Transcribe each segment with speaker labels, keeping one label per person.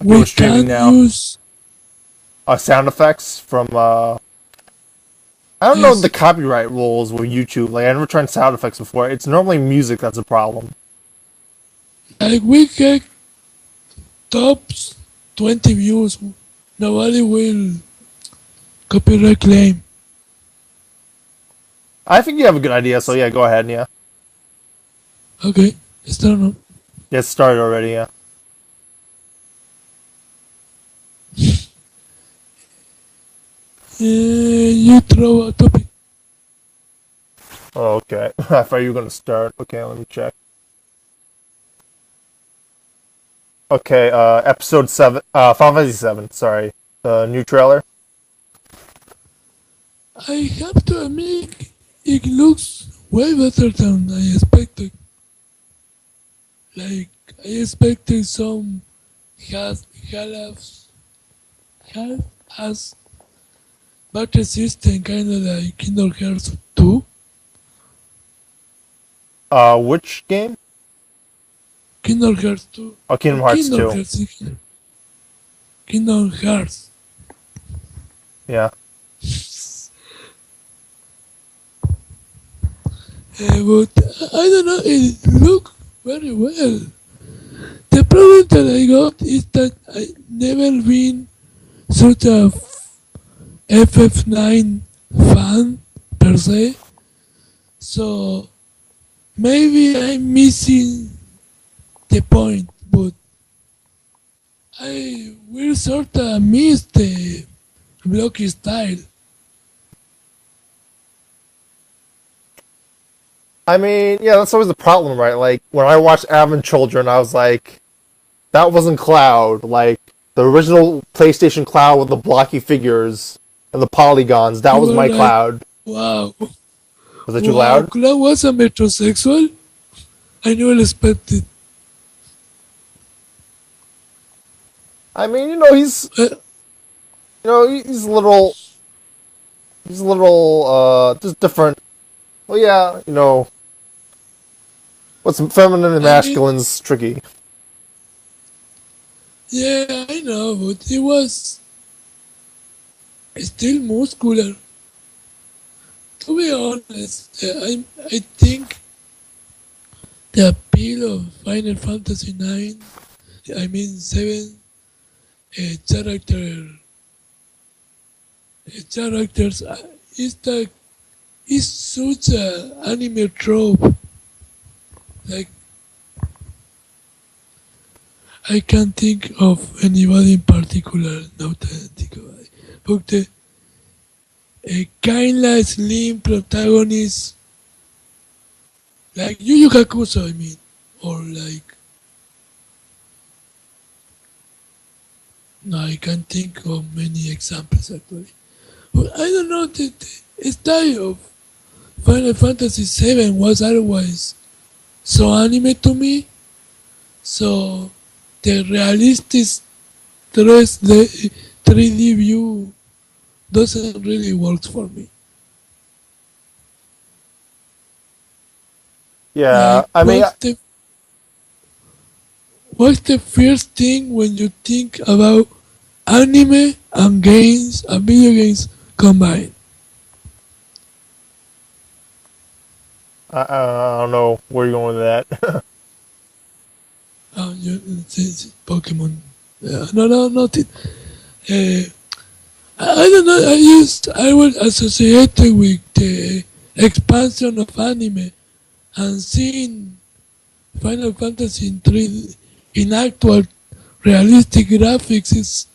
Speaker 1: Okay, we're
Speaker 2: We
Speaker 1: streaming
Speaker 2: can
Speaker 1: now.
Speaker 2: use,
Speaker 1: Sound effects from I don't know the
Speaker 2: yes,
Speaker 1: copyright rules with YouTube. Like I never tried sound effects before. It's normally music that's a problem.
Speaker 2: like we get tops 20 views. Nobody will copyright claim.
Speaker 1: I think you have a good idea, so yeah, go ahead, yeah.
Speaker 2: Okay, start now.
Speaker 1: Get started already, yeah.
Speaker 2: You throw a topic.
Speaker 1: Oh, okay. I thought you were gonna start. Okay, let me check. Okay, episode 7, Final Fantasy 7, sorry. The new trailer.
Speaker 2: I have to admit, it looks way better than I expected. Like, I expected some has half half as battle system, kind of like Kingdom Hearts 2.
Speaker 1: Which game?
Speaker 2: Kingdom Hearts 2.
Speaker 1: Oh, Kingdom Hearts
Speaker 2: Kingdom
Speaker 1: 2.
Speaker 2: Hearts. Kingdom Hearts.
Speaker 1: Yeah.
Speaker 2: But I don't know, it looked very well. The problem that I got is that I never been such a FF9 fan per se, so maybe I'm missing the point, but I will sort of miss the blocky style.
Speaker 1: I mean, yeah, that's always the problem, right? Like, when I watched Advent Children, I was like, that wasn't Cloud. Like, the original PlayStation Cloud with the blocky figures and the polygons, that
Speaker 2: You
Speaker 1: was
Speaker 2: were
Speaker 1: my
Speaker 2: like,
Speaker 1: Cloud.
Speaker 2: wow,
Speaker 1: Was that too
Speaker 2: wow,
Speaker 1: loud?
Speaker 2: Cloud was a metrosexual? I never expected.
Speaker 1: I mean, you know,
Speaker 2: Uh,
Speaker 1: he's a little, just different. Well, yeah, what's feminine and
Speaker 2: I mean,
Speaker 1: masculine's tricky.
Speaker 2: yeah, I know, but it was still muscular. To be honest, I think the appeal of Final Fantasy 9, I mean 7, character characters is that is such a anime trope. Like I can't think of anybody in particular now that I think about it. But the a kinda slim protagonist like Yu Yu Hakusho, I mean, or like no, I can't think of many examples actually. But I don't know the style of Final Fantasy VII was otherwise so anime to me. So the realistic 3D view doesn't really work for me.
Speaker 1: Yeah,
Speaker 2: Like
Speaker 1: I mean,
Speaker 2: what's the first thing when you think about anime and games and video games combined?
Speaker 1: I don't know where you're going with that.
Speaker 2: It's Pokemon. No, no, nothing. Uh, I don't know. I was associated with the expansion of anime and seeing Final Fantasy in 3D in actual realistic graphics is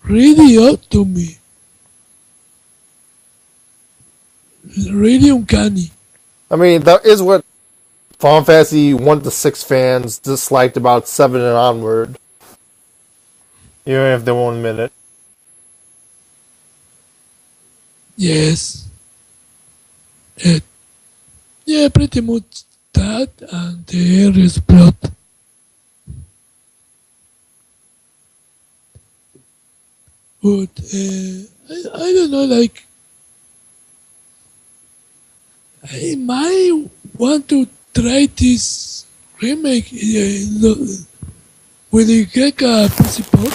Speaker 2: really odd to me. Really uncanny.
Speaker 1: I mean, that is what Final Fantasy 1 to 6 fans disliked about 7 and onward, even if they won't admit it.
Speaker 2: Yes. Uh, yeah, pretty much that and the Ares plot. But I don't know, like, I might want to try this remake. will you get a PC port?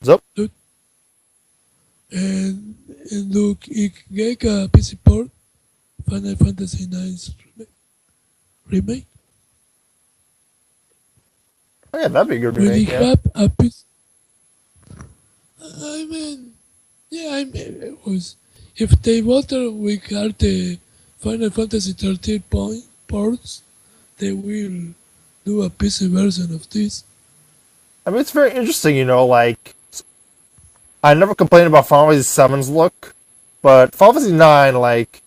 Speaker 1: So,
Speaker 2: Look, and look, it get a PC port. Final Fantasy IX remake.
Speaker 1: oh yeah, that'd be a good
Speaker 2: Will
Speaker 1: remake.
Speaker 2: it
Speaker 1: Yeah.
Speaker 2: have a PC? I mean, yeah, I mean, it was. If they water we got the Final Fantasy 13 ports, they will do a PC version of this.
Speaker 1: I mean, it's very interesting. Like I never complained about Final Fantasy VII's look, but Final Fantasy IX, like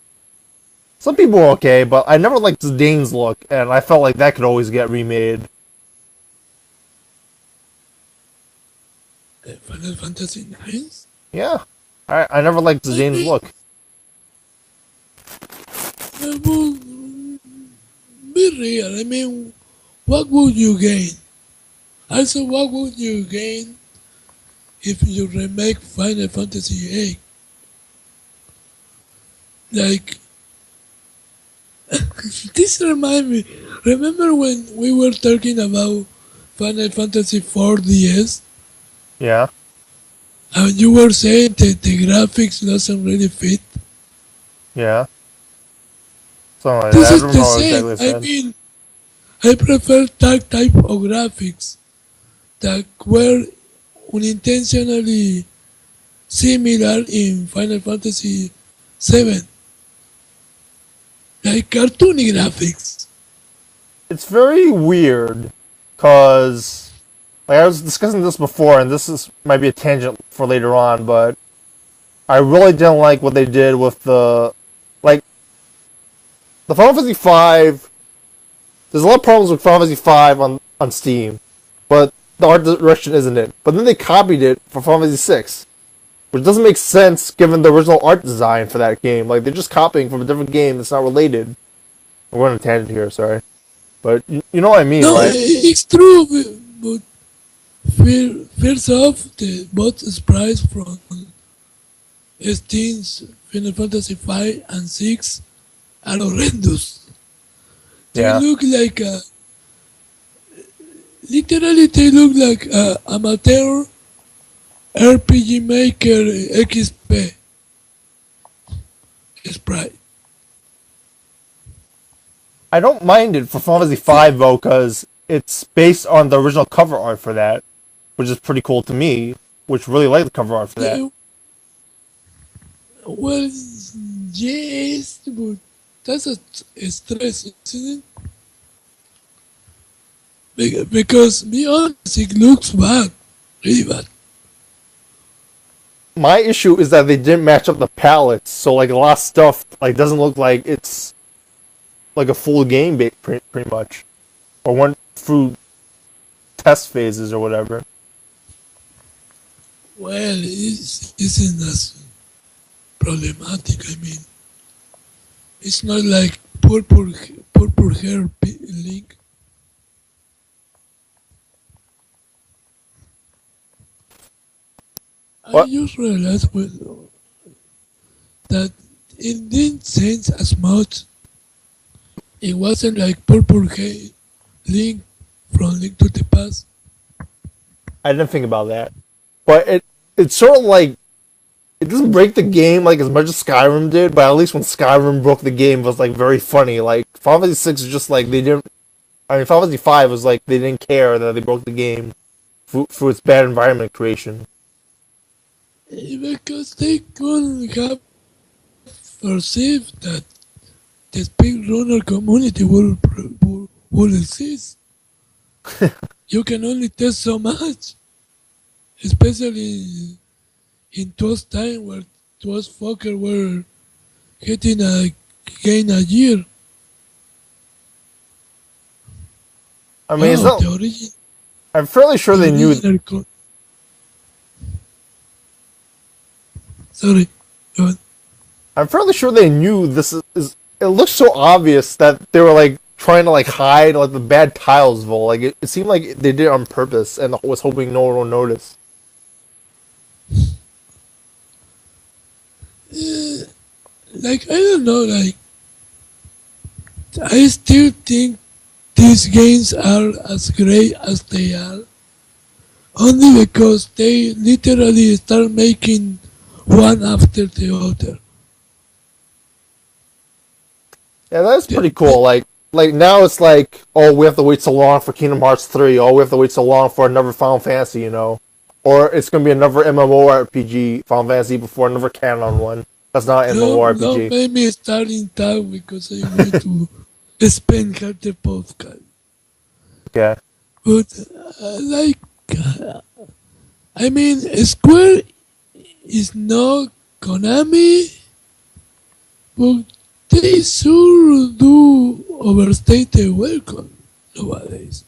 Speaker 1: some people were okay, but I never liked Dane's look, and I felt like that could always get remade.
Speaker 2: Final Fantasy 9?
Speaker 1: Yeah, I never liked
Speaker 2: I
Speaker 1: Dane's
Speaker 2: mean,
Speaker 1: look.
Speaker 2: well, be real. I mean, what would you gain? Also, what would you gain if you remake Final Fantasy 8? Like, this remind me. Remember when we were talking about Final Fantasy 4 DS?
Speaker 1: Yeah,
Speaker 2: And you were saying that the graphics doesn't really fit?
Speaker 1: yeah, something like
Speaker 2: This
Speaker 1: that. I
Speaker 2: is
Speaker 1: don't
Speaker 2: the
Speaker 1: know
Speaker 2: same.
Speaker 1: exactly what I
Speaker 2: I
Speaker 1: said.
Speaker 2: mean, I prefer that type of graphics that were unintentionally similar in Final Fantasy 7, like cartoony graphics.
Speaker 1: It's very weird, cause like I was discussing this before, and this is might be a tangent for later on, but I really didn't like what they did with like the Final Fantasy V. There's a lot of problems with Final Fantasy V on Steam, but the art direction isn't it. But then they copied it for Final Fantasy VI, which doesn't make sense given the original art design for that game. Like they're just copying from a different game that's not related. We're on a tangent here, sorry, but you know what I mean,
Speaker 2: No,
Speaker 1: right?
Speaker 2: it's true, but first off, the both sprites from Steam's Final Fantasy 5 and 6 are horrendous. They
Speaker 1: Yeah.
Speaker 2: look like literally they look like amateur RPG Maker XP sprite.
Speaker 1: I don't mind it for Final Fantasy V though, because it's based on the original cover art for that, which is pretty cool to me. Which really like the cover art for that.
Speaker 2: Well, yes, but that's a stress, isn't it? Because, be honest, it looks bad, really bad.
Speaker 1: My issue is that they didn't match up the palettes, so like a lot of stuff like doesn't look like it's like a full game, pretty much, or went through test phases or whatever.
Speaker 2: Well, it isn't as problematic. I mean, it's not like purple hair Link. I
Speaker 1: What?
Speaker 2: just realized that it didn't change as much. It wasn't like purple hair Link from Link to the Past.
Speaker 1: I didn't think about that, but it's sort of like it doesn't break the game like as much as Skyrim did, but at least when Skyrim broke the game, it was like very funny. Like Final Fantasy VI is just like they didn't. I mean, Final Fantasy V was like they didn't care that they broke the game for its bad environment creation.
Speaker 2: Because they couldn't have perceived that the speedrunner community will exist. You can only test so much, especially in those times where those fuckers were getting a game a year.
Speaker 1: I mean, it's
Speaker 2: Oh,
Speaker 1: not. I'm fairly sure
Speaker 2: the
Speaker 1: they knew.
Speaker 2: original sorry, go on.
Speaker 1: I'm fairly sure they knew this is. It looks so obvious that they were like trying to like hide like the bad Tilesville. Like it seemed like they did it on purpose and was hoping no one will notice.
Speaker 2: Like I don't know, like I still think these games are as great as they are, only because they literally start making one after the other.
Speaker 1: Yeah, that's
Speaker 2: The-
Speaker 1: pretty
Speaker 2: the-
Speaker 1: cool. Like now it's like, oh, we have to wait so long for Kingdom Hearts 3. Oh, we have to wait so long for another Final Fantasy, you know. Or it's gonna be another MMORPG Final Fantasy before another canon one. That's not an
Speaker 2: don't
Speaker 1: MMORPG.
Speaker 2: make me start in time because I'm going to spend half the podcast.
Speaker 1: Okay.
Speaker 2: But like, I mean, Square is not Konami, but they sure do overstate their welcome nowadays.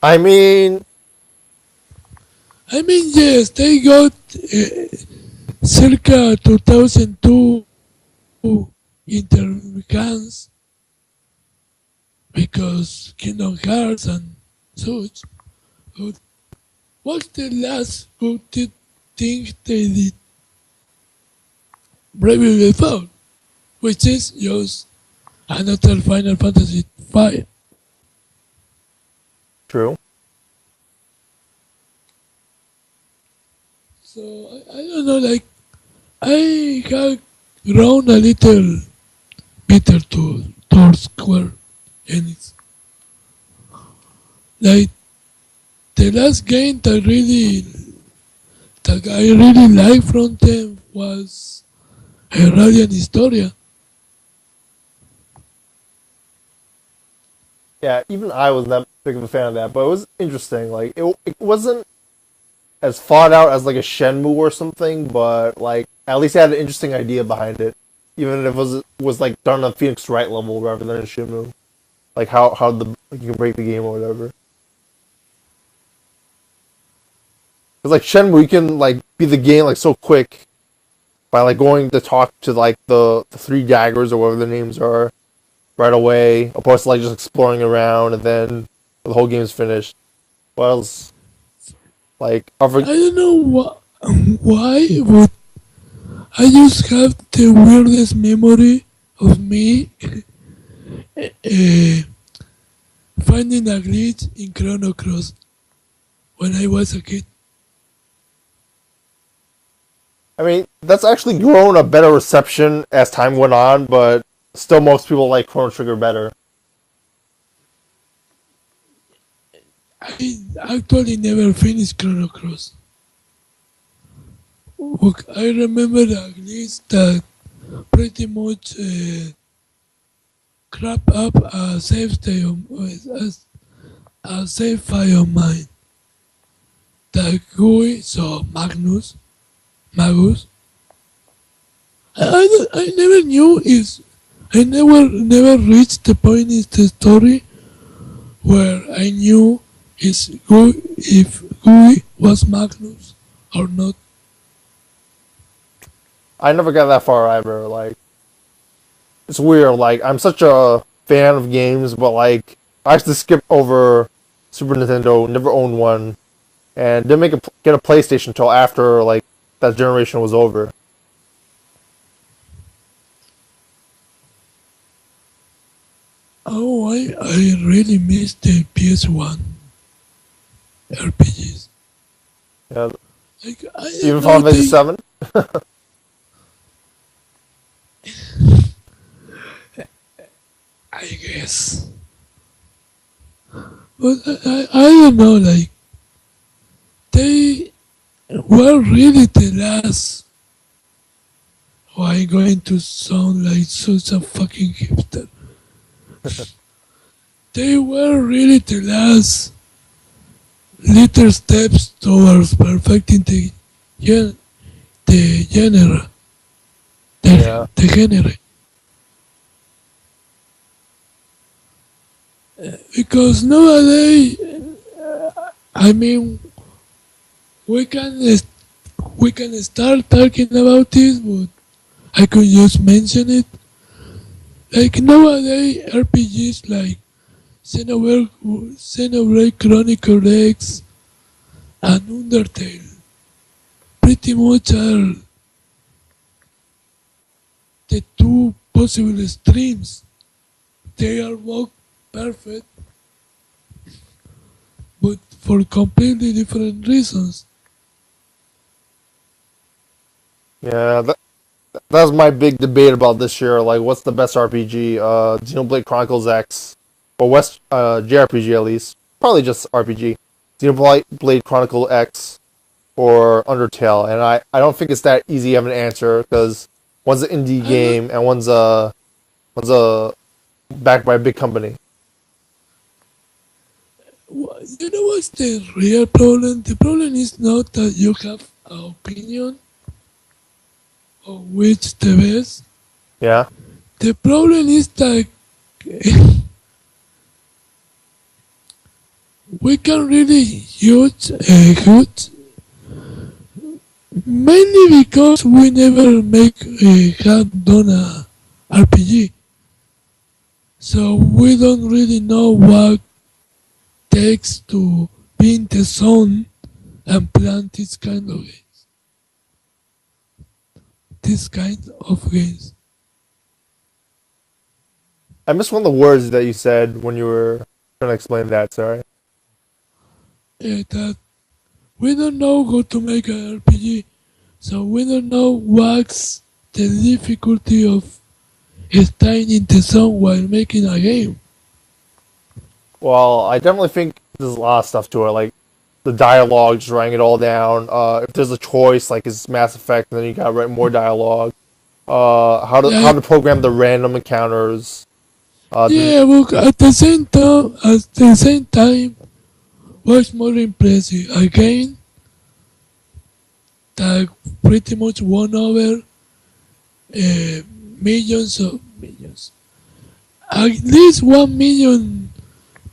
Speaker 1: I mean,
Speaker 2: I mean, yes, they got circa 2002 intercans because Kingdom Hearts and such. But what's the last good thing they did? Bravely Default, which is just another Final Fantasy V.
Speaker 1: true.
Speaker 2: So I don't know, like I have grown a little bitter towards Square Enix. Like the last game that I really liked from them was Radiant Historia.
Speaker 1: Yeah, even I was not big of a fan of that, but it was interesting. Like it wasn't as thought out as like a Shenmue or something, but like at least it had an interesting idea behind it, even if it was like done on Phoenix Wright level rather than a Shenmue. Like how the like, you can break the game or whatever. Because like Shenmue, you can like beat the game like so quick by like going to talk to like the three daggers or whatever their names are right away, opposed to like just exploring around and then the whole game's finished. What else? Like
Speaker 2: I don't know why, but I just have the weirdest memory of me finding a glitch in Chrono Cross when I was a kid.
Speaker 1: I mean, that's actually grown a better reception as time went on, but still most people like Chrono Trigger better.
Speaker 2: I actually never finished Chrono Cross. Look, I remember a glitch that pretty much crap up a save state a save file of mine. That GUI, so Magus. I never knew is I never reached the point in the story where I knew is GUI if GUI was Magnus or not.
Speaker 1: I never got that far either. Like, it's weird. Like, I'm such a fan of games, but like, I used to skip over Super Nintendo, never owned one, and didn't get a PlayStation until after like that generation was over.
Speaker 2: Oh, I really miss the PS1 RPGs.
Speaker 1: Yeah,
Speaker 2: Like I
Speaker 1: even
Speaker 2: don't know
Speaker 1: Final Fantasy
Speaker 2: they
Speaker 1: Seven.
Speaker 2: I guess. But I don't know, like they were really the last. Oh, I'm going to sound like such a fucking hipster. They were really the last little steps towards perfecting gen- the genre,
Speaker 1: Yeah.
Speaker 2: the genre. Because nowadays, I mean, we can we can start talking about this, but I could just mention it. Like nowadays, RPGs like Xenoblade Chronicle X and Undertale pretty much are the two possible streams. They are both perfect, but for completely different reasons.
Speaker 1: Yeah, that's my big debate about this year. Like, what's the best RPG? Xenoblade Chronicles X, or West JRPG at least. Probably just RPG. Xenoblade Chronicle X or Undertale, and I don't think it's that easy of an answer because one's an indie
Speaker 2: I don't,
Speaker 1: game and one's a backed by a big company.
Speaker 2: you know what's the real problem? The problem is not that you have an opinion of which the best.
Speaker 1: Yeah.
Speaker 2: The problem is that we can really use good mainly because we never have done a RPG, so we don't really know what takes to be in the zone and plan this kind of games.
Speaker 1: I missed one of the words that you said when you were trying to explain that. Sorry.
Speaker 2: That we don't know how to make an RPG, so we don't know what's the difficulty of staying in the zone while making a game.
Speaker 1: Well, I definitely think there's a lot of stuff to it, like the dialogue, just writing it all down. If there's a choice, like it's Mass Effect, then you gotta write more dialogue. How
Speaker 2: Yeah,
Speaker 1: to program the random encounters. The,
Speaker 2: yeah, but at the same time, what's more impressive? A game that pretty much won over millions, at least 1 million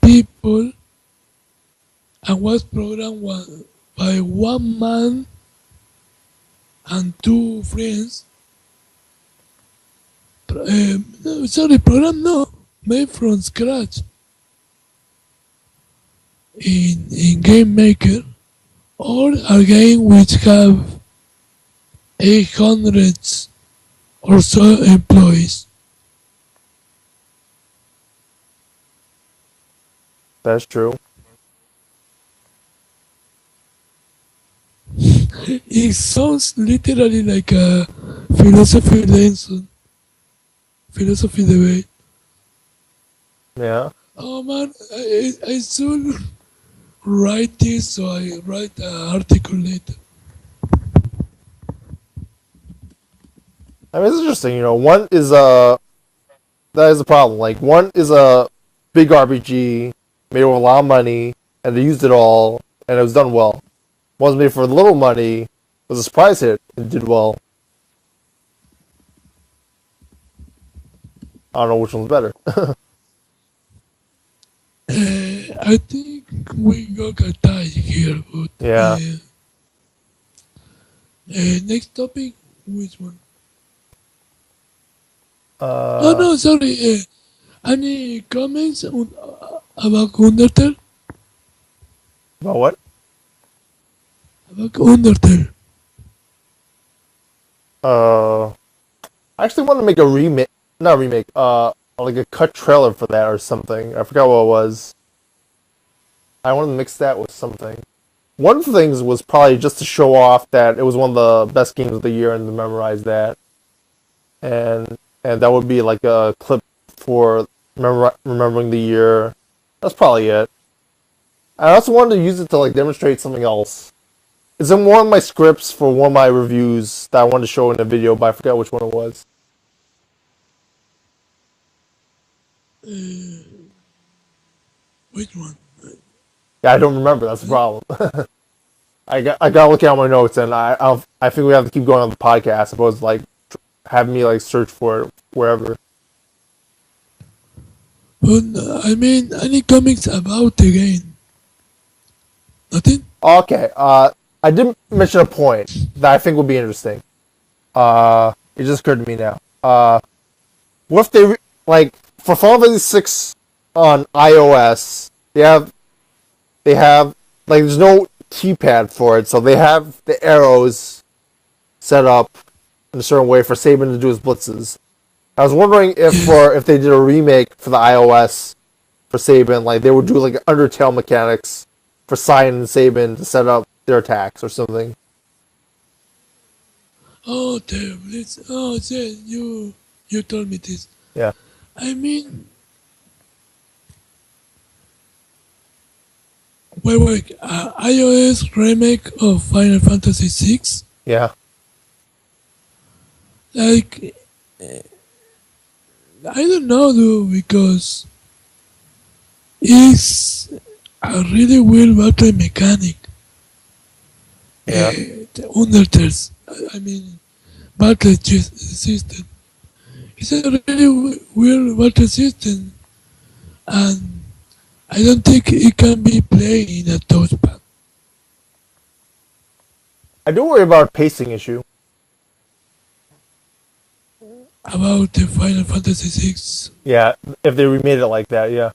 Speaker 2: people, and was programmed by one man and two friends. No, sorry, program no, made from scratch in Game Maker, or a game which have 800 or so employees.
Speaker 1: that's true.
Speaker 2: It sounds literally like a philosophy lesson, philosophy debate.
Speaker 1: Yeah.
Speaker 2: Oh man, I should write this, so I write an article later.
Speaker 1: I mean, it's interesting. One is that is a problem. Like one is a big RPG made with a lot of money, and they used it all, and it was done well. One was made for little money, was a surprise hit, and did well. I don't know which one's better.
Speaker 2: I think we got a tie here, but
Speaker 1: Yeah.
Speaker 2: next topic, which one? Oh
Speaker 1: Uh,
Speaker 2: no, sorry. Any comments about Undertale?
Speaker 1: about what?
Speaker 2: About Undertale.
Speaker 1: I actually want to make a remake, not a remake, like a cut trailer for that or something. I forgot what it was. I want to mix that with something. One of the things was probably just to show off that it was one of the best games of the year and to memorize that. And that would be like a clip for remembering the year. That's probably it. I also wanted to use it to like demonstrate something else. It's in one of my scripts for one of my reviews that I wanted to show in a video, but I forgot which one it was.
Speaker 2: Which one?
Speaker 1: Yeah, I don't remember. That's the problem. I gotta look at my notes, and I think we have to keep going on the podcast, as opposed to like having me like search for it wherever.
Speaker 2: But I mean, any comics about the game? Nothing?
Speaker 1: Okay. I did mention a point that I think would be interesting. It just occurred to me now. What if like for Final Fantasy 6 on iOS, they have like there's no keypad for it, so they have the arrows set up in a certain way for Saban to do his blitzes. I was wondering if they did a remake for the iOS for Saban, like they would do like Undertale mechanics for Cyan and Saban to set up their attacks or something.
Speaker 2: Oh, damn! Yeah, you told me this.
Speaker 1: Yeah,
Speaker 2: I mean, wait, iOS remake of Final Fantasy VI.
Speaker 1: yeah.
Speaker 2: Like, I don't know, dude, because it's a really weird battle mechanic.
Speaker 1: Yeah.
Speaker 2: The Undertales, I mean, battle system. It's a really weird battle system, and I don't think it can be played in a touchpad.
Speaker 1: I do worry about a pacing issue.
Speaker 2: About the Final Fantasy VI.
Speaker 1: Yeah, if they remade it like that, yeah.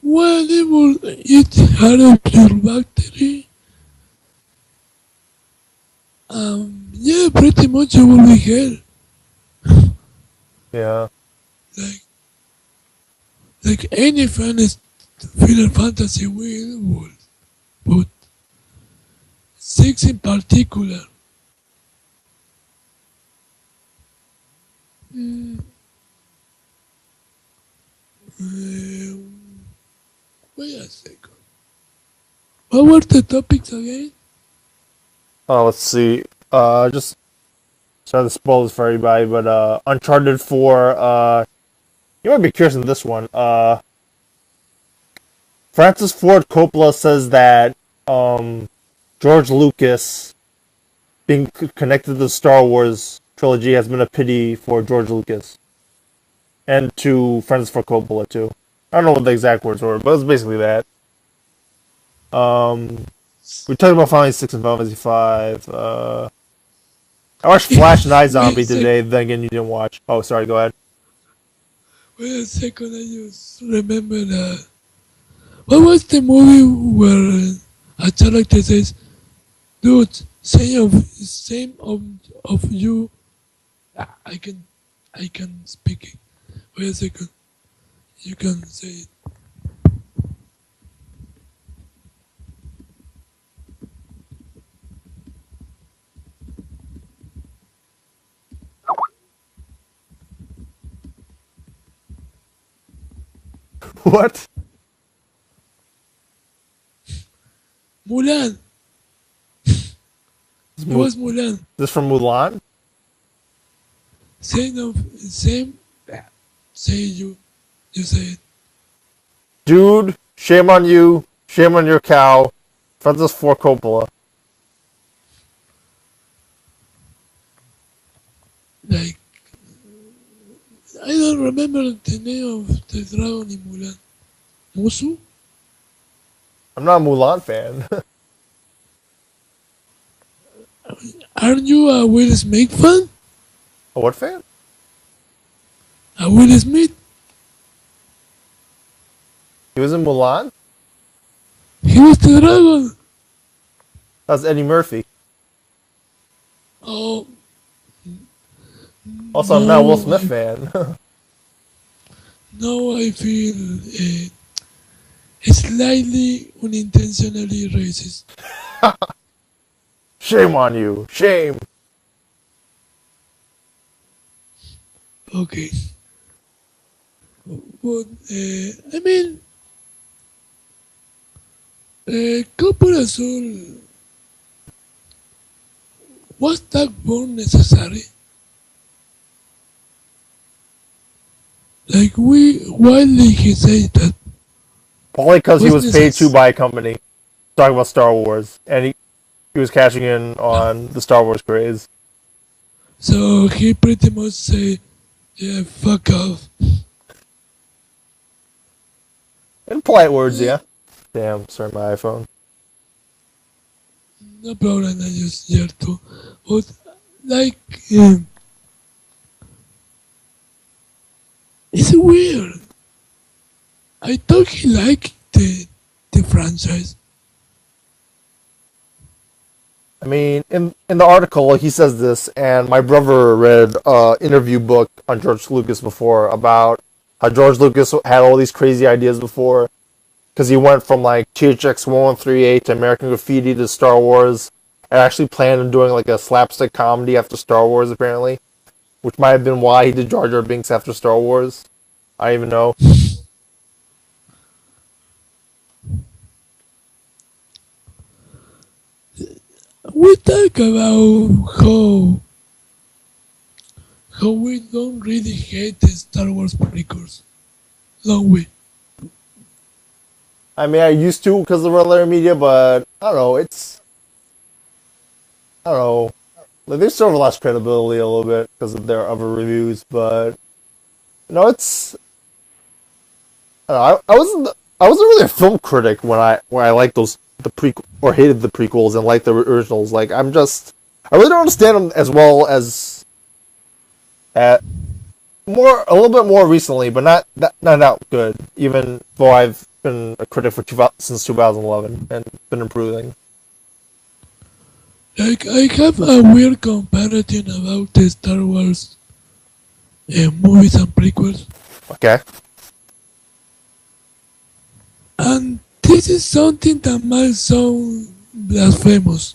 Speaker 2: Well, it will eat out of your battery. Yeah, pretty much it will be hell.
Speaker 1: Yeah.
Speaker 2: Like, like any fan is Final Fantasy will, but six in particular. Mm, wait a second. What were the topics again?
Speaker 1: Oh, let's see. Just sorry to spoil this for everybody, but Uncharted 4. You might be curious in this one. Francis Ford Coppola says that George Lucas being connected to the Star Wars trilogy has been a pity for George Lucas and to Francis Ford Coppola too. I don't know what the exact words were, but it's basically that. We talked about Final Fantasy 6 and Final Fantasy 5. I watched Flash and iZombie today. Then again, you didn't watch. Oh, sorry. Go ahead.
Speaker 2: Wait a second, I just remember that. What was the movie where a character says, "Dude, same of you." Ah, I can speak it. Wait a second. You can say it.
Speaker 1: What?
Speaker 2: Mulan. It was Mulan.
Speaker 1: This from Mulan?
Speaker 2: Same. Say you. You say it.
Speaker 1: Dude, shame on you. Shame on your cow. Francis Ford Coppola.
Speaker 2: Like, I don't remember the name of the dragon in Mulan. Musu?
Speaker 1: I'm not a Mulan fan.
Speaker 2: Aren't you a Will Smith fan?
Speaker 1: A what fan?
Speaker 2: A Will Smith?
Speaker 1: He was in Mulan?
Speaker 2: He was the dragon.
Speaker 1: That's Eddie Murphy.
Speaker 2: Oh,
Speaker 1: Also, I'm not a Will Smith fan.
Speaker 2: now I feel slightly unintentionally racist.
Speaker 1: Shame on you. Shame.
Speaker 2: Okay. But, I mean, Couple Azul, was that born necessary? Like, why did he say that?
Speaker 1: Probably because he
Speaker 2: Was
Speaker 1: was paid to
Speaker 2: necess-
Speaker 1: by a company. Talking about Star Wars. And he was cashing in on the Star Wars craze.
Speaker 2: So he pretty much say, yeah, fuck off.
Speaker 1: In polite words, yeah. Damn, sorry, my iPhone.
Speaker 2: No problem, I just here too. But, like, it's weird. I thought he liked the franchise.
Speaker 1: I mean, in the article, he says this, and my brother read an interview book on George Lucas before about how George Lucas had all these crazy ideas before, because he went from like THX 1138 to American Graffiti to Star Wars, and actually planned on doing like a slapstick comedy after Star Wars, apparently, which might have been why he did Jar Jar Binks after Star Wars. I don't even know.
Speaker 2: We talk about how we don't really hate the Star Wars prequels, don't we?
Speaker 1: I mean, I used to because of Red Media, but I don't know. I don't know. Like, they still have less credibility a little bit because of their other reviews, but it's. I don't know. I wasn't really a film critic when I liked the prequel or hated the prequels and liked the originals. Like, I really don't understand them as well as at a little bit more recently, but not that good. Even though I've been a critic since 2011 and been improving.
Speaker 2: Like, I have a weird comparison about the Star Wars movies and prequels,
Speaker 1: Okay.
Speaker 2: and this is something that might sound blasphemous,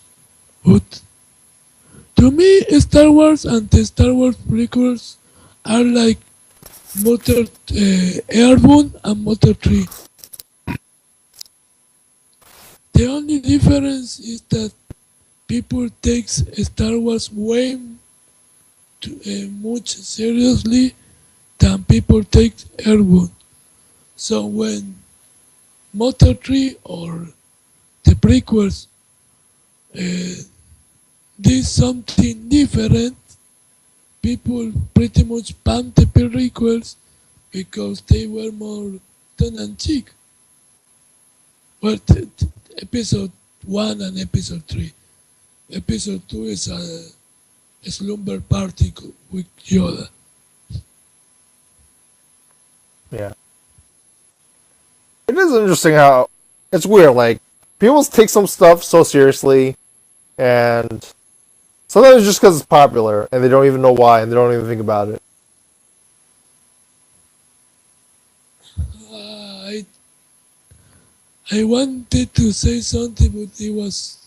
Speaker 2: but to me, Star Wars and the Star Wars prequels are like Motor Airborne and Motor 3. The only difference is that people take Star Wars way much seriously than people take Airborne. So when Motor 3 or the prequels did something different, people pretty much banned the prequels because they were more tongue-in-cheek. Well, episode 1 and episode 3. Episode 2 is a slumber party with Yoda.
Speaker 1: Yeah. It is interesting how it's weird. Like, people take some stuff so seriously, and sometimes just because it's popular, and they don't even know why, and they don't even think about it.
Speaker 2: I I wanted to say something, but it was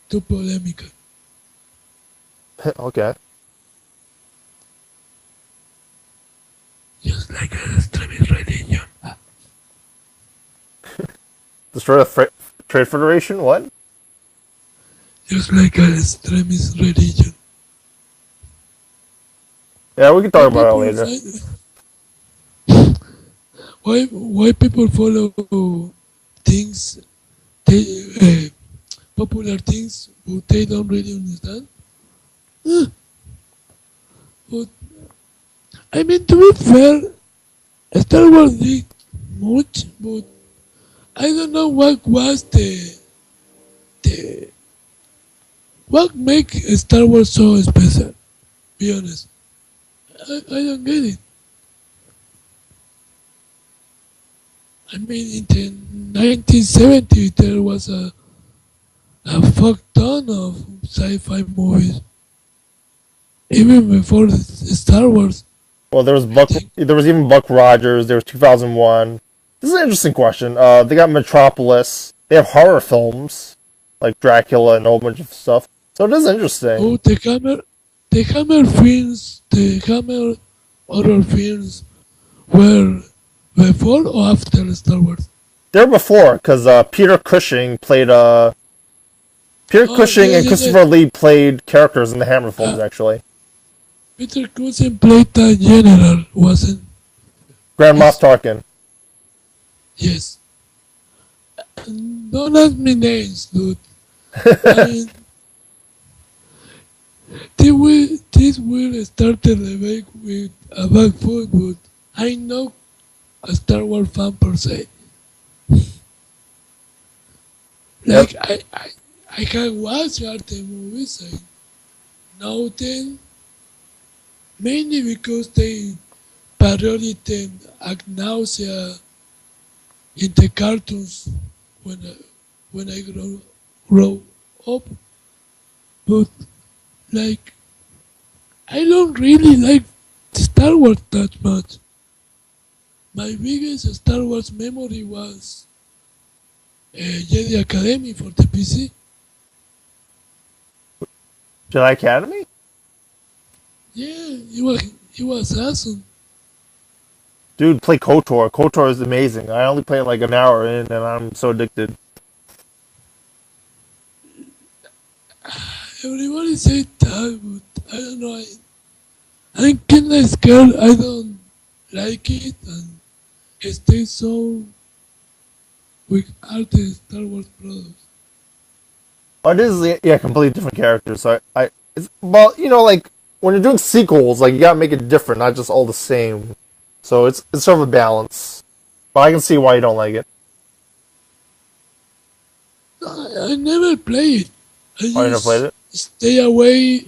Speaker 2: too polemical.
Speaker 1: Okay.
Speaker 2: Just like an extremist religion.
Speaker 1: Destroy the Trade Federation? What?
Speaker 2: Just like an extremist religion.
Speaker 1: Yeah, we can talk
Speaker 2: Why
Speaker 1: about it
Speaker 2: people
Speaker 1: later.
Speaker 2: why people follow things, popular things, but they don't really understand? But I mean, to be fair, Star Wars did much, but I don't know what was the what make Star Wars so special. Be honest, I don't get it. I mean, in the 1970s there was a fuck ton of sci-fi movies, even before Star Wars.
Speaker 1: Well, there was
Speaker 2: I think.
Speaker 1: there was even Buck Rogers. There was 2001. This is an interesting question. They got Metropolis. They have horror films like Dracula and a whole bunch of stuff. So it is interesting.
Speaker 2: Oh, the Hammer films, the Hammer horror films were before or after Star Wars?
Speaker 1: They're before because Peter Cushing played Peter
Speaker 2: Oh,
Speaker 1: Cushing
Speaker 2: yeah,
Speaker 1: and
Speaker 2: yeah, yeah.
Speaker 1: Christopher Lee played characters in the Hammer films. Actually,
Speaker 2: Peter Cushing played the general, wasn't?
Speaker 1: Grand Moff
Speaker 2: Yes.
Speaker 1: Tarkin.
Speaker 2: Yes. Don't ask me names, dude. I mean, this will start the debate with about food, but I know a Star Wars fan per se.
Speaker 1: Yep.
Speaker 2: Like I can watch certain movies and know them mainly because they parodied them act nausea in the cartoons when I grow up. but like I don't really like Star Wars that much. My biggest Star Wars memory was Jedi Academy for the PC.
Speaker 1: Jedi Academy?
Speaker 2: Yeah, it was awesome.
Speaker 1: Dude, play KOTOR. KOTOR is amazing. I only played like an hour in, and I'm so addicted.
Speaker 2: Everybody said that, but I don't know. I'm kinda scared. I don't like it, and it stays so with all the Star Wars products.
Speaker 1: But it is, yeah, completely different characters. So well, like when you're doing sequels, like you gotta make it different, not just all the same. So it's sort of a balance. But I can see why you don't like it.
Speaker 2: I never play it. I
Speaker 1: Why you never played
Speaker 2: just
Speaker 1: it?
Speaker 2: stay away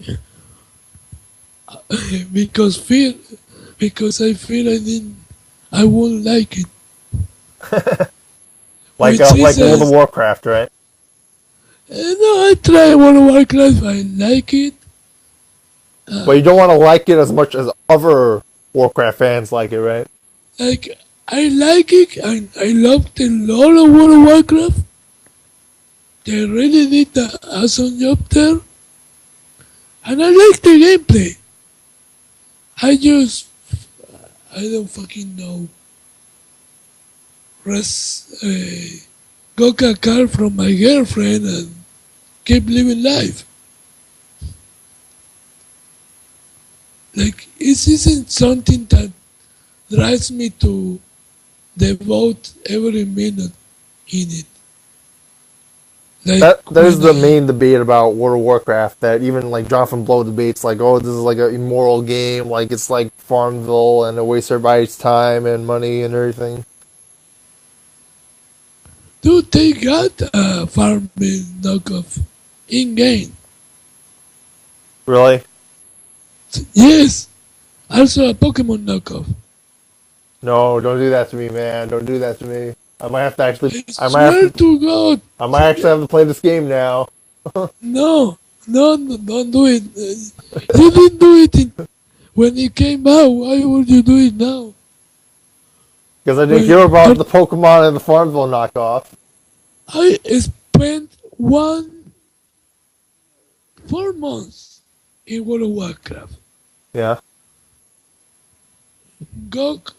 Speaker 2: because I feel I won't like it.
Speaker 1: Like
Speaker 2: Which
Speaker 1: like
Speaker 2: is
Speaker 1: World of Warcraft, right?
Speaker 2: no, I try World of Warcraft. I like it.
Speaker 1: But you don't want to like it as much as other Warcraft fans like it, right?
Speaker 2: Like I like it, and I love the lore of World of Warcraft. They really did an awesome job there, and I like the gameplay. I just I don't fucking know. Got a car from my girlfriend and keep living life. Like it isn't something that drives me to devote every minute in it. Like
Speaker 1: That is the main debate about World of Warcraft. That even like Jonathan Blow debates, like, oh, this is like an immoral game, like it's like Farmville, and it wastes everybody's time and money and everything.
Speaker 2: dude, they got a farming knockoff in game.
Speaker 1: Really?
Speaker 2: Yes, also a Pokemon knockoff.
Speaker 1: No, don't do that to me, man. Don't do that to me. I might have to actually.
Speaker 2: I swear to God.
Speaker 1: I might actually have to play this game now.
Speaker 2: No, don't do it. You didn't do it when it came out. Why would you do it now?
Speaker 1: Because I didn't hear about the Pokemon and the Farmville knockoff.
Speaker 2: I spent 4 months in World of Warcraft.
Speaker 1: Yeah.
Speaker 2: Got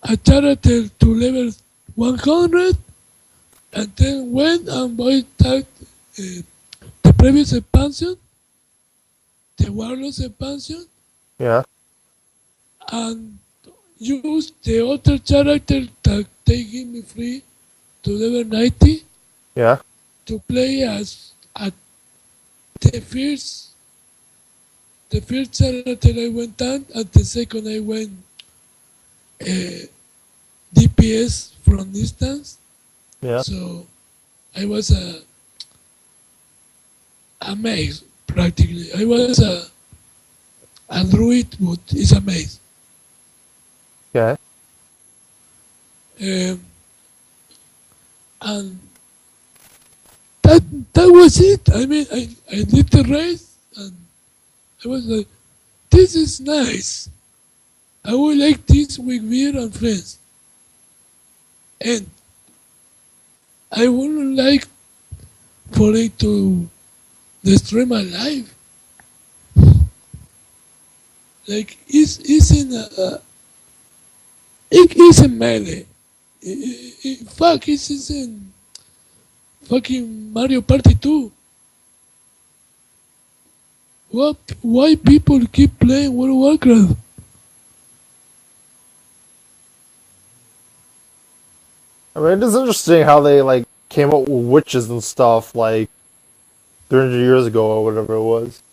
Speaker 2: a character to level 100, and then went and bought the previous expansion, the Warlords expansion,
Speaker 1: Yeah.
Speaker 2: and used the other character that they give me free to level 90
Speaker 1: Yeah.
Speaker 2: to play as at the first character I went on, and the second I went DPS from distance.
Speaker 1: Yeah.
Speaker 2: So I was a maze practically. I was a druid, but it's a maze.
Speaker 1: Okay.
Speaker 2: And that was it. I mean, I did the race, and I was like, this is nice. I would like this with beer and friends. And I wouldn't like for it to destroy my life. Like it isn't melee. Fuck, it isn't fucking Mario Party 2. Why people keep playing World of Warcraft?
Speaker 1: I mean, it is interesting how they like came up with witches and stuff like 300 years ago or whatever it was.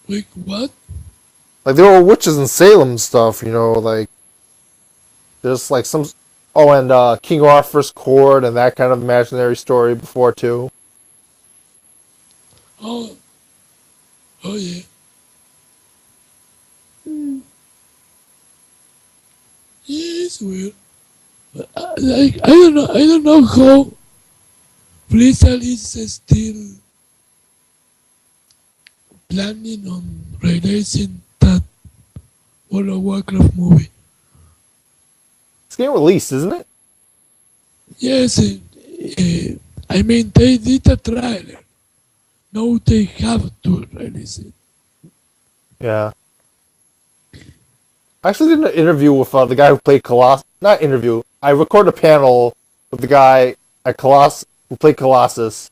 Speaker 2: Like what?
Speaker 1: Like there were witches in Salem and stuff, like there's like some. Oh, and King Arthur's court and that kind of imaginary story before too.
Speaker 2: Oh, yeah. Yeah, it's weird. But, like I don't know how Blizzard is still planning on releasing that World of Warcraft movie.
Speaker 1: It's getting released, isn't it?
Speaker 2: Yes, I mean they did a trailer. Now they have to release it.
Speaker 1: Yeah. I actually did an interview with the guy who played Colossus. Not interview. I recorded a panel with the guy at Colossus who played Colossus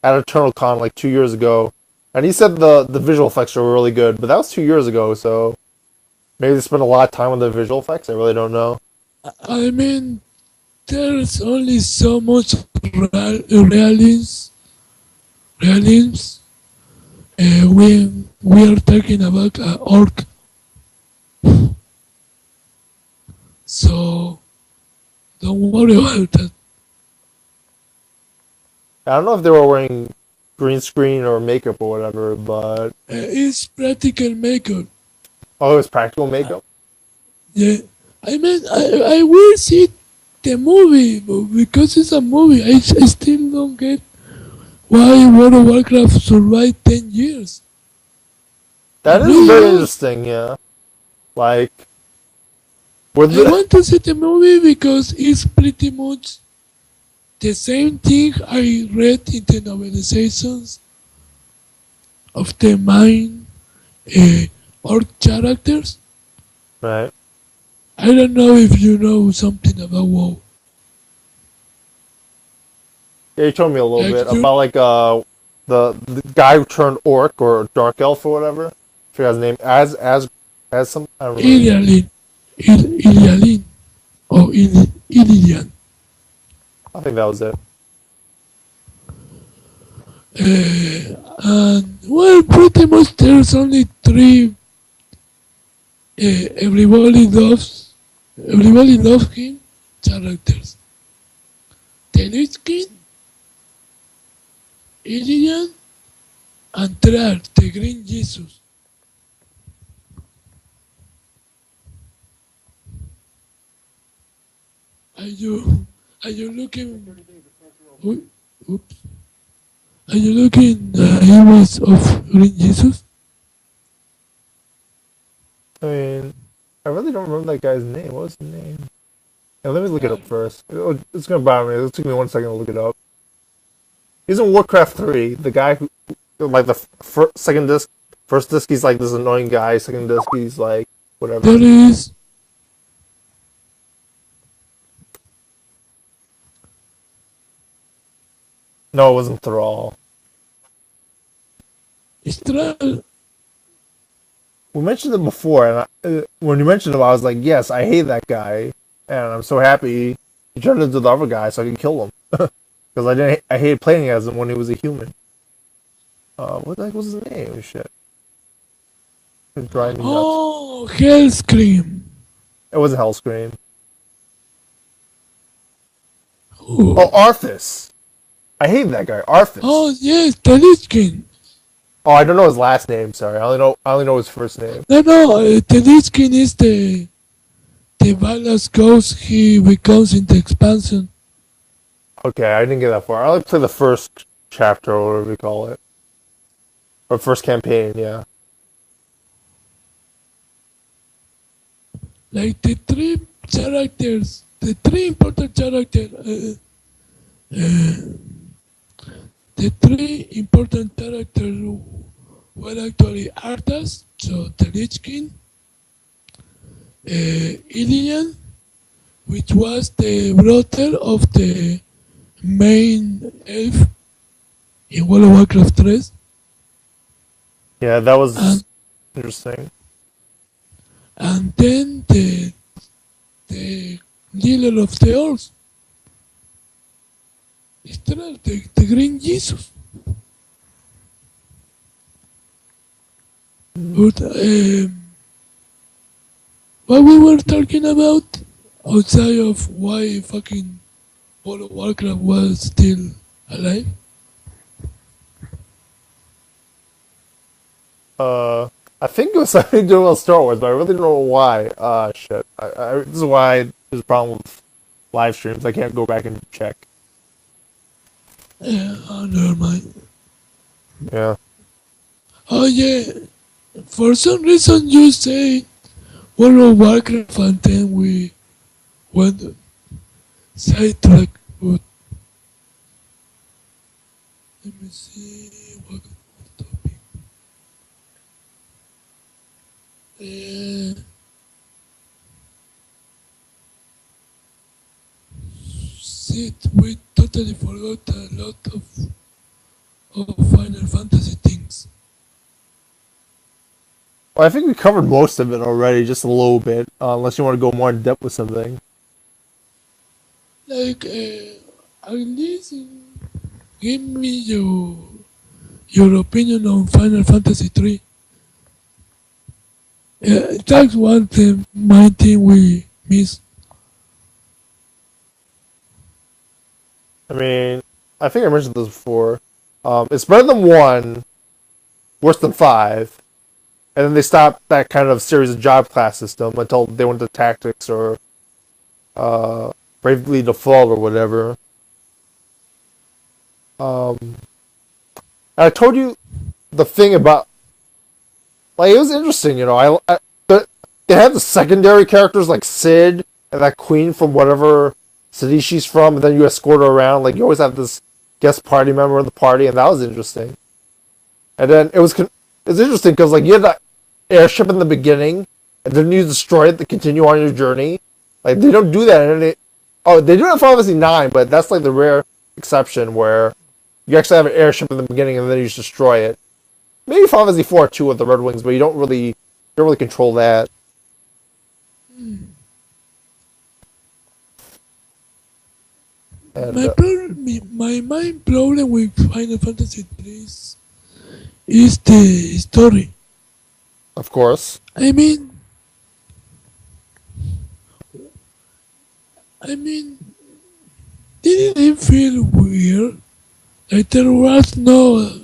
Speaker 1: at Eternal Con like 2 years ago, and he said the visual effects were really good. But that was 2 years ago, so maybe they spent a lot of time on the visual effects. I really don't know.
Speaker 2: I mean, there's only so much realism when we are talking about an orc. So don't worry about that.
Speaker 1: I don't know if they were wearing green screen or makeup or whatever, but
Speaker 2: It's practical makeup.
Speaker 1: oh, it was practical makeup.
Speaker 2: Yeah, I mean, I will see the movie, but because it's a movie, I still don't get why World of Warcraft survived 10 years.
Speaker 1: That is
Speaker 2: Really?
Speaker 1: very interesting. Yeah, like with
Speaker 2: I
Speaker 1: the
Speaker 2: want to see the movie because it's pretty much the same thing I read in the novelizations of the main orc characters.
Speaker 1: right.
Speaker 2: I don't know if you know something about WoW.
Speaker 1: Yeah, you told me a little
Speaker 2: Like
Speaker 1: bit
Speaker 2: you,
Speaker 1: about like the guy who turned orc or dark elf or whatever. I forgot his name. As some I don't remember.
Speaker 2: Ilialin, Ilialin, or Ilian.
Speaker 1: I think that was it.
Speaker 2: And well, pretty much there's only three. Everybody loves him. Characters: the Lich King, Ilian, and Trar, the Green Jesus. Are you looking? Oops. Are you looking images of Green Jesus?
Speaker 1: I mean, I really don't remember that guy's name. What was his name? Yeah, let me look it up first. It's gonna bother me. It'll take me 1 second to look it up. He's in Warcraft 3. The guy who, like the second disc, first disc he's like this annoying guy. Second disc he's like whatever.
Speaker 2: There is.
Speaker 1: No, it wasn't Thrall.
Speaker 2: Tral.
Speaker 1: We mentioned him before, and when you mentioned him, I was like, yes, I hate that guy, and I'm so happy he turned into the other guy so I can kill him because I hated playing as him when he was a human. What the heck was his name? Shit, it driving me nuts.
Speaker 2: Oh, Hellscream.
Speaker 1: It wasn't Hellscream.
Speaker 2: Oh,
Speaker 1: Oh, Arthas. I hate that guy, Arthas.
Speaker 2: oh yes, the Lich King.
Speaker 1: Oh, I don't know his last name. Sorry, I only know his first name.
Speaker 2: No, the Lich King is the Ballast Ghost he becomes in the expansion.
Speaker 1: Okay, I didn't get that far. I only played the first chapter or whatever you call it, or first campaign. Yeah.
Speaker 2: Like the three characters, the three important characters, the three important characters were actually Arthas, so the Lich King, Ilian, which was the brother of the main elf in World of Warcraft 3,
Speaker 1: Yeah, that was
Speaker 2: and,
Speaker 1: interesting.
Speaker 2: and then the leader of the orcs, the Green Jesus. But, what we were talking about outside of why fucking World of Warcraft was still alive?
Speaker 1: I think it was something to do with Star Wars, but I really don't know why. Shit. This is why there's a problem with live streams. I can't go back and check.
Speaker 2: Yeah, oh, never mind.
Speaker 1: Yeah.
Speaker 2: Oh yeah, for some reason you say World of Warcraft and then we went sidetrack. But let me see what topic. Uh, Shit, we totally forgot a lot of Final Fantasy things.
Speaker 1: Well, I think we covered most of it already, just a little bit. Unless you want to go more in depth with something.
Speaker 2: Like, at least give me your opinion on Final Fantasy 3. That's one thing, my thing we miss.
Speaker 1: I mean, I think I mentioned this before. It's better than 1, worse than 5. And then they stopped that kind of series of job class system until they went to tactics or Bravely Default or whatever. I told you the thing about, like, it was interesting, you know. They had the secondary characters like Sid and that queen from whatever city she's from, and then you escort her around. Like, you always have this guest party member of the party, and that was interesting. And then it's interesting because like you had that airship in the beginning, and then you destroy it to continue on your journey. Like, they don't do that in any. Oh, they do it in Final Fantasy 9, but that's like the rare exception where you actually have an airship in the beginning and then you just destroy it. Maybe Final Fantasy 4 too with the Red Wings, but you don't really control that. And
Speaker 2: My main problem with Final Fantasy 3 is the story.
Speaker 1: of course,
Speaker 2: I mean, didn't it feel weird? Like there was no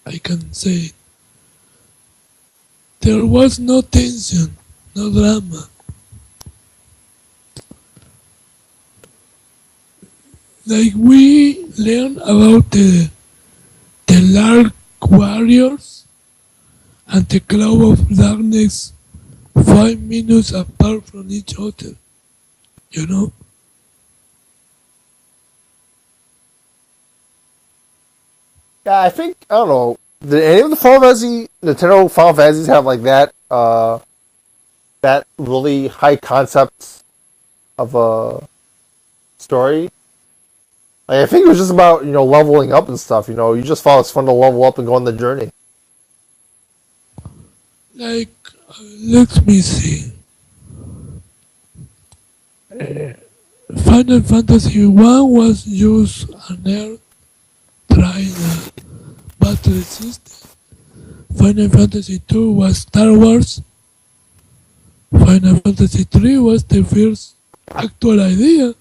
Speaker 2: I can say it. There was no tension, no drama. Like we learn about the Lark Warriors and the Cloud of Darkness 5 minutes apart from each other. You know?
Speaker 1: yeah, I think I don't know. Did any of the Nintendo Final Fantasies have like that really high concept of a story? Like, I think it was just about, you know, leveling up and stuff. You know, you just thought it's fun to level up and go on the journey.
Speaker 2: Like, let me see. Final Fantasy 1 was just an air trying a battle system. Final Fantasy 2 was Star Wars. Final Fantasy 3 was the first actual idea.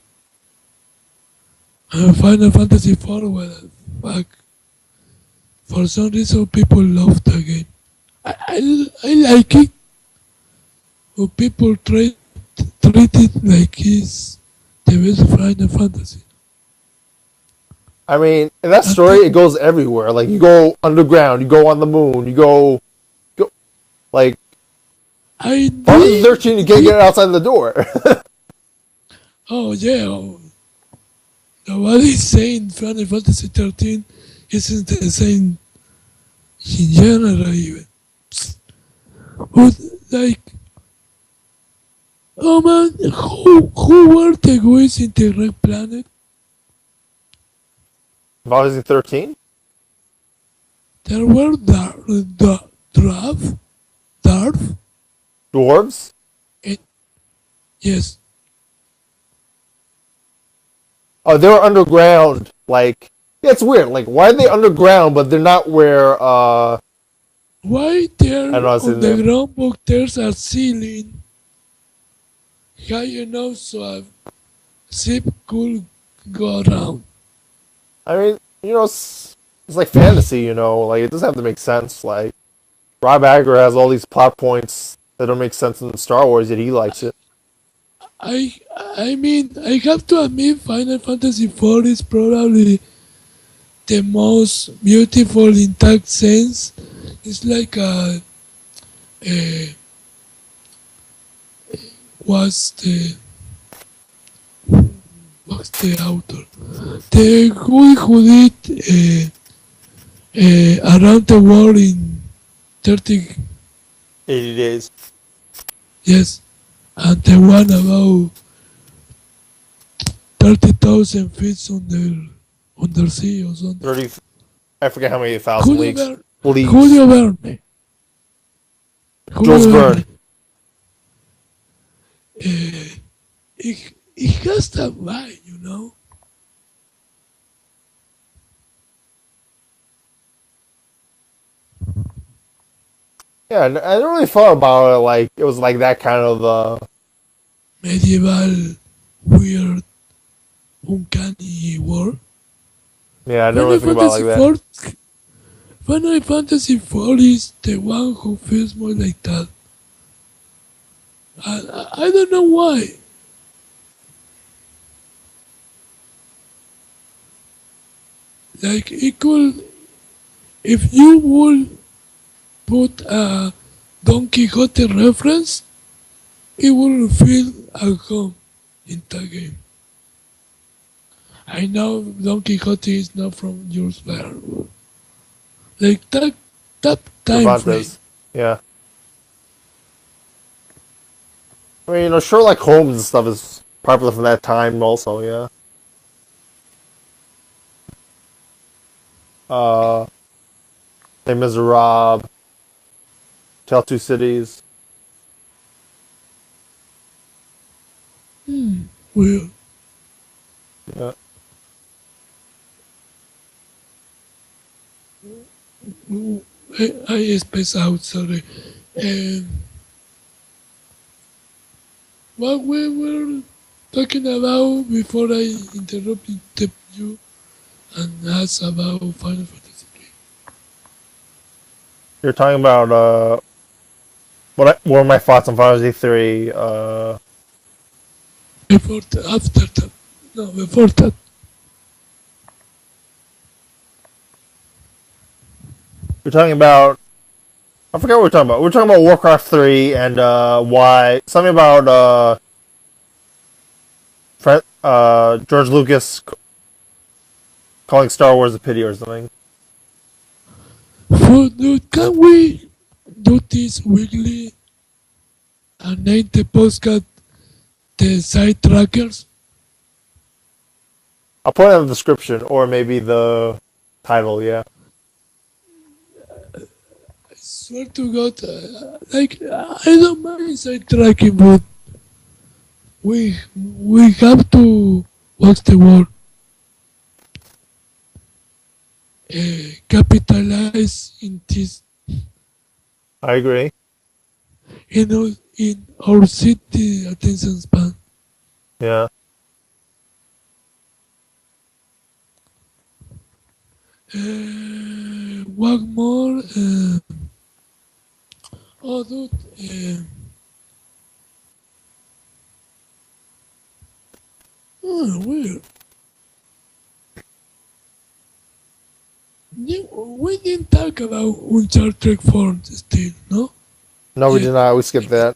Speaker 2: And Final Fantasy 4, well, fuck. For some reason, people love the game. I like it. But people treat it like it's the best Final Fantasy.
Speaker 1: I mean, in that story, it goes everywhere. Like, you go underground, you go on the moon, you go like,
Speaker 2: I
Speaker 1: Final
Speaker 2: did.
Speaker 1: 13, you can't get outside the door.
Speaker 2: Oh yeah. Nobody's saying Final Fantasy 13 isn't the same in general even. But like, oh man, who were the guys in the Red Planet?
Speaker 1: Final Fantasy 13?
Speaker 2: There were Darth,
Speaker 1: Dwarves?
Speaker 2: and yes.
Speaker 1: Oh, they were underground. Like, yeah, it's weird. Like, why are they underground, but they're not where,
Speaker 2: Why there
Speaker 1: I don't know how to say
Speaker 2: on
Speaker 1: the
Speaker 2: the
Speaker 1: name.
Speaker 2: ground book there's a ceiling high enough so a ship could go around?
Speaker 1: I mean, you know, it's like fantasy, you know? Like, it doesn't have to make sense. Like, Rob Agger has all these plot points that don't make sense in Star Wars, yet he likes it.
Speaker 2: I mean, I have to admit Final Fantasy 4 is probably the most beautiful in that sense. It's like a was the what's the author? The guy who did around the world in 30
Speaker 1: 80 days.
Speaker 2: yes, and the one about 30,000 feet under sea or something.
Speaker 1: 30, I forget how many thousand
Speaker 2: Julio
Speaker 1: leagues.
Speaker 2: Verne.
Speaker 1: Leagues.
Speaker 2: Julio Verne.
Speaker 1: Jules
Speaker 2: Julio
Speaker 1: Verne.
Speaker 2: Verne. It has that vibe, you know.
Speaker 1: Yeah, I never really thought about it like it was like that kind of
Speaker 2: Medieval, weird, uncanny world.
Speaker 1: yeah, I never
Speaker 2: Final
Speaker 1: really think about it
Speaker 2: Fantasy
Speaker 1: like that.
Speaker 2: 4 Final Fantasy 4 is the one who feels more like that. I don't know why. Like it could, if you would put a Don Quixote reference, it would feel at home in that game. I know Don Quixote is not from Jules Verne. Like that time frame.
Speaker 1: Cervantes. Yeah. I mean, Sherlock Holmes and stuff is popular from that time also, yeah. Les Miserables, Tale Two Cities.
Speaker 2: Well,
Speaker 1: Yeah.
Speaker 2: I space out, sorry. What we were talking about before I interrupted you and asked about Final Fantasy 3.
Speaker 1: You're talking about what are my thoughts on Final Fantasy 3?
Speaker 2: Before that, after that. No, before that.
Speaker 1: You're talking about I forgot what we're talking about. We're talking about Warcraft 3 and why something about George Lucas calling Star Wars a pity or something.
Speaker 2: Can we do this weekly and name the postcard the side trackers?
Speaker 1: I'll put it in the description or maybe the title, yeah.
Speaker 2: I swear to God, I don't mind side tracking, but we have to what's the word? Capitalize in this
Speaker 1: I agree.
Speaker 2: in our city attention span.
Speaker 1: Yeah.
Speaker 2: What more? Oh, dude. Weird. We didn't talk about Uncharted 4 still, no?
Speaker 1: No, we
Speaker 2: Yeah.
Speaker 1: did not. We skipped that.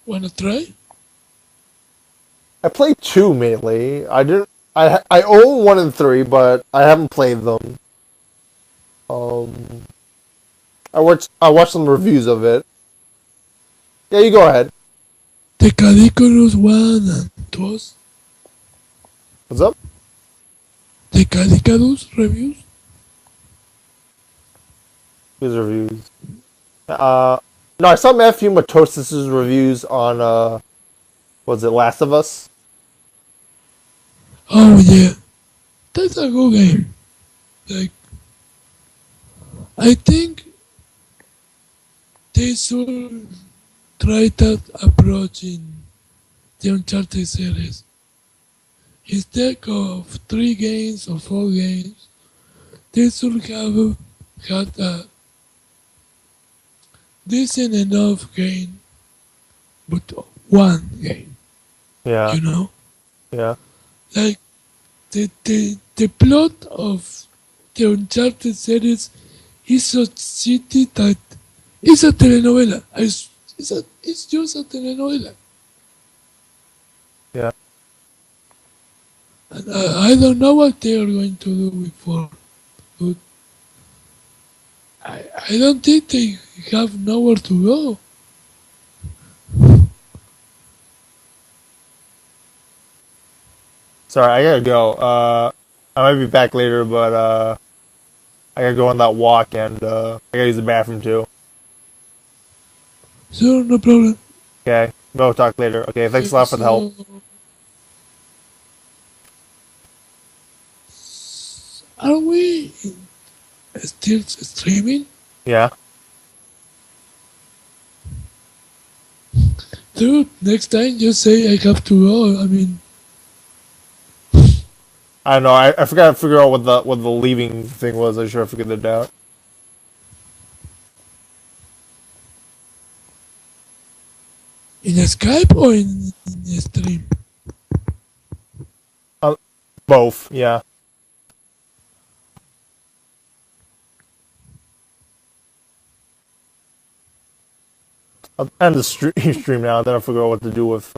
Speaker 2: Wanna try?
Speaker 1: I played 2 mainly. I didn't. I own 1 and 3, but I haven't played them. Um, I watched some reviews of it. Yeah, you go ahead.
Speaker 2: The Cadiculus 1 and 2.
Speaker 1: What's up?
Speaker 2: The Cadiculus reviews?
Speaker 1: These reviews. No, I saw Matthew Matosis's reviews on was it Last of Us?
Speaker 2: Oh yeah. That's a good game. Like, I think they should try that approach in the Uncharted series. Instead of 3 games or 4 games, they should have had a decent enough game, but one game,
Speaker 1: Yeah,
Speaker 2: you know?
Speaker 1: yeah.
Speaker 2: Like, the plot of the Uncharted series is so shitty that it's a telenovela. It's just a telenovela.
Speaker 1: Yeah.
Speaker 2: And I don't know what they are going to do with 4. But I don't think they have nowhere to go.
Speaker 1: Sorry, I gotta go. I might be back later, but I gotta go on that walk and I gotta use the bathroom too.
Speaker 2: Sure, no problem.
Speaker 1: Okay, we'll talk later. Okay, thanks a lot for the help.
Speaker 2: So, are we still streaming?
Speaker 1: Yeah.
Speaker 2: Dude, next time just say I have to go. I mean,
Speaker 1: I don't know. I forgot to figure out what the leaving thing was. I sure I figured it out.
Speaker 2: in a Skype or in a stream?
Speaker 1: Both. Yeah. I'll end the stream now. Then I'll figure out what to do with.